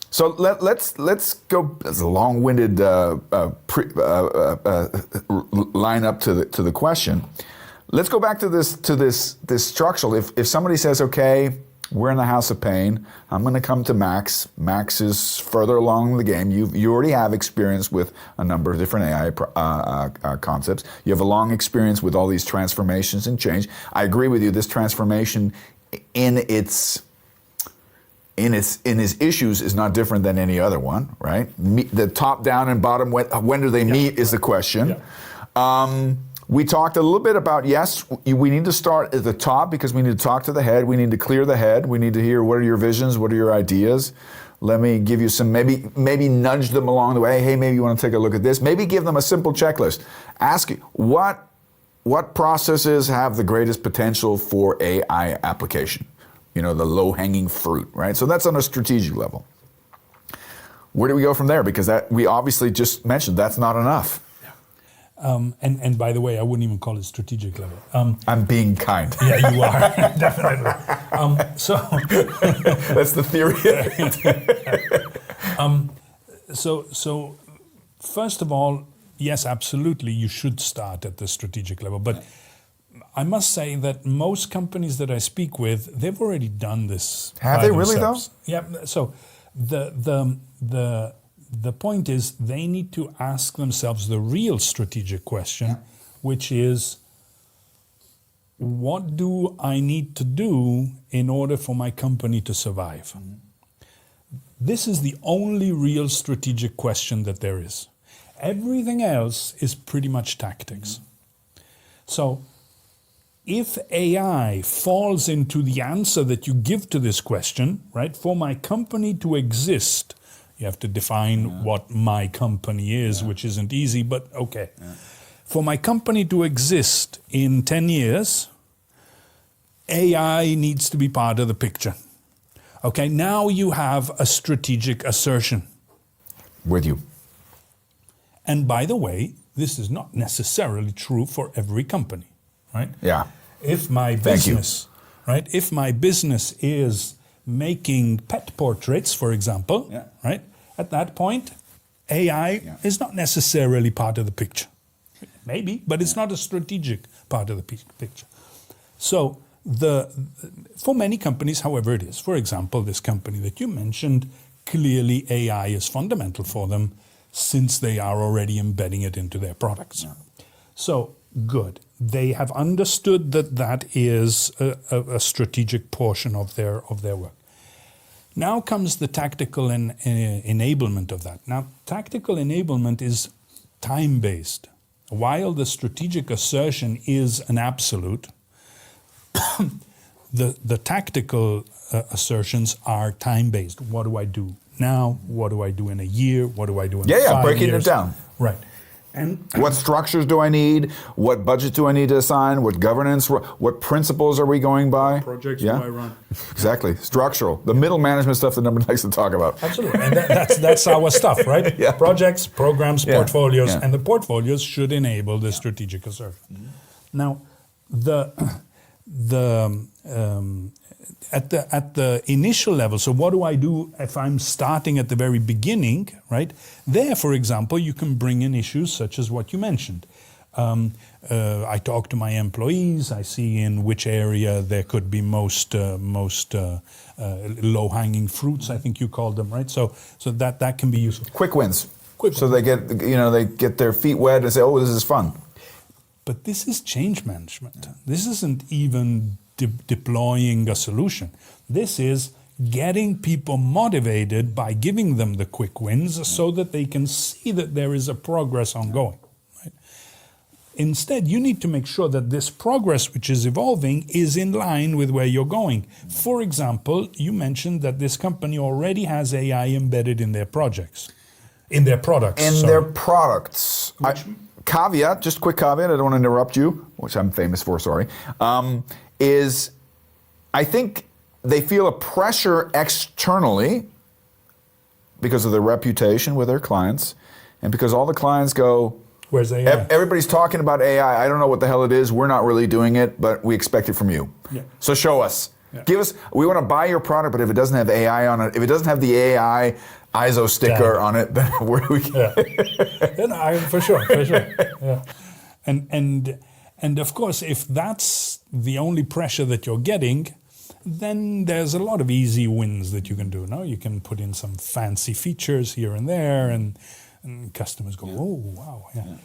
So let's go. It's a long-winded line up to the question. Let's go back to this structural. If somebody says, okay, we're in the house of pain, I'm going to come to Max. Max is further along in the game. You already have experience with a number of different AI concepts. You have a long experience with all these transformations and change. I agree with you. This transformation in its issues is not different than any other one, right? The top down and bottom, when do they meet is the question. Yeah. We talked a little bit about, yes, we need to start at the top because we need to talk to the head. We need to clear the head. We need to hear, what are your visions? What are your ideas? Let me give you some, maybe nudge them along the way. Hey, maybe you want to take a look at this. Maybe give them a simple checklist. Ask what processes have the greatest potential for AI application? The low-hanging fruit, right? So that's on a strategic level. Where do we go from there? Because that we obviously just mentioned that's not enough. And by the way, I wouldn't even call it strategic level. I'm being kind. Yeah, you are, definitely. That's the theory. So first of all, yes, absolutely, you should start at the strategic level. But I must say that most companies that I speak with, they've already done this. Have they really though? Yeah. So the point is they need to ask themselves the real strategic question, which is, what do I need to do in order for my company to survive? This is the only real strategic question that there is. Everything else is pretty much tactics. So if AI falls into the answer that you give to this question, right, for my company to exist, you have to define what my company is, which isn't easy, but okay. Yeah. For my company to exist in 10 years, AI needs to be part of the picture. Okay, now you have a strategic assertion. With you. And by the way, this is not necessarily true for every company, right? Yeah. If my business, right? If my business is making pet portraits, for example, right? At that point, AI is not necessarily part of the picture. Maybe, but it's not a strategic part of the picture. So for many companies, however it is, for example, this company that you mentioned, clearly AI is fundamental for them since they are already embedding it into their products. Yeah. So good. They have understood that is a strategic portion of their work. Now comes the tactical enablement of that. Now, tactical enablement is time-based. While the strategic assertion is an absolute, the tactical assertions are time-based. What do I do now? What do I do in a year? What do I do in 5 years? Yeah, breaking it down. Right. And what structures do I need? What budget do I need to assign? What governance? What principles are we going by? What projects do I run? Exactly. Structural. The middle management stuff that nobody likes to talk about. Absolutely. And that's our stuff, right? Yeah. Projects, programs, portfolios, and the portfolios should enable the strategic assertion. Mm-hmm. Now, at the initial level, so what do I do if I'm starting at the very beginning, right? There, for example, you can bring in issues such as what you mentioned. I talk to my employees, I see in which area there could be most low-hanging fruits, I think you called them, right? So that can be useful. Quick wins. So they get their feet wet and say, oh, this is fun. But this is change management. This isn't even deploying a solution. This is getting people motivated by giving them the quick wins so that they can see that there is a progress ongoing. Right? Instead, you need to make sure that this progress which is evolving is in line with where you're going. For example, you mentioned that this company already has AI embedded in their projects. In their products. Their products. Caveat, just quick caveat, I don't want to interrupt you, which I'm famous for, sorry, is I think they feel a pressure externally because of their reputation with their clients and because all the clients go, where's AI? Everybody's talking about AI. I don't know what the hell it is. We're not really doing it, but we expect it from you. Yeah. So show us. Give us. We want to buy your product, but if it doesn't have AI on it, if it doesn't have the AI ISO sticker on it, then where do we? For sure. Yeah. And of course, if that's the only pressure that you're getting, then there's a lot of easy wins that you can do. No, you can put in some fancy features here and there, and customers go, "Oh, wow, yeah."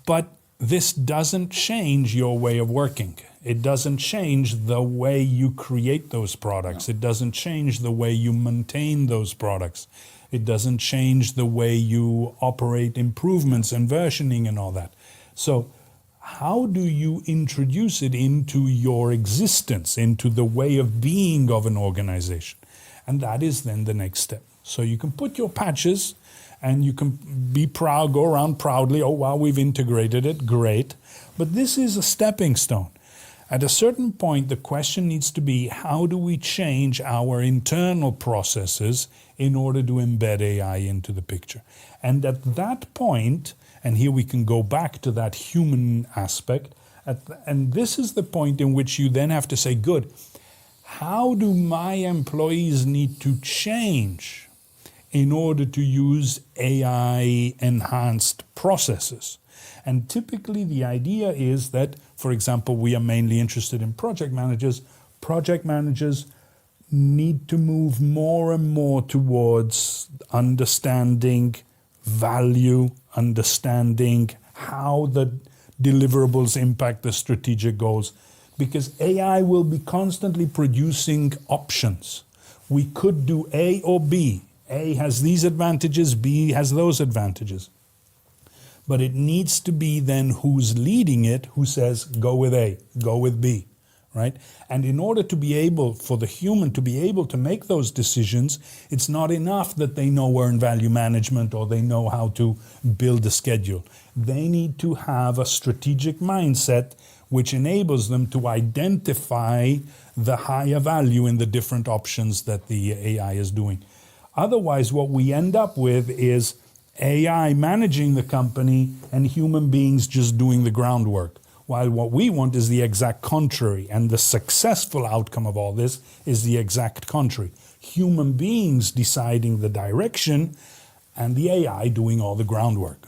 But this doesn't change your way of working. It doesn't change the way you create those products. It doesn't change the way you maintain those products. It doesn't change the way you operate improvements and versioning and all that. So how do you introduce it into your existence, into the way of being of an organization? And that is then the next step. So you can put your patches and you can be proud, go around proudly, oh, wow, we've integrated it, great. But this is a stepping stone. At a certain point, the question needs to be, how do we change our internal processes in order to embed AI into the picture? And at that point, and here we can go back to that human aspect, and this is the point in which you then have to say, good, how do my employees need to change in order to use AI-enhanced processes? And typically the idea is that, for example, we are mainly interested in project managers. Project managers need to move more and more towards understanding value, understanding how the deliverables impact the strategic goals, because AI will be constantly producing options. We could do A or B. A has these advantages, B has those advantages. But it needs to be then who's leading it, who says, go with A, go with B, right? And in order to be able, for the human to be able to make those decisions, it's not enough that they know earned value management or they know how to build a schedule. They need to have a strategic mindset which enables them to identify the higher value in the different options that the AI is doing. Otherwise, what we end up with is AI managing the company and human beings just doing the groundwork. While what we want is the exact contrary, and the successful outcome of all this is the exact contrary. Human beings deciding the direction and the AI doing all the groundwork.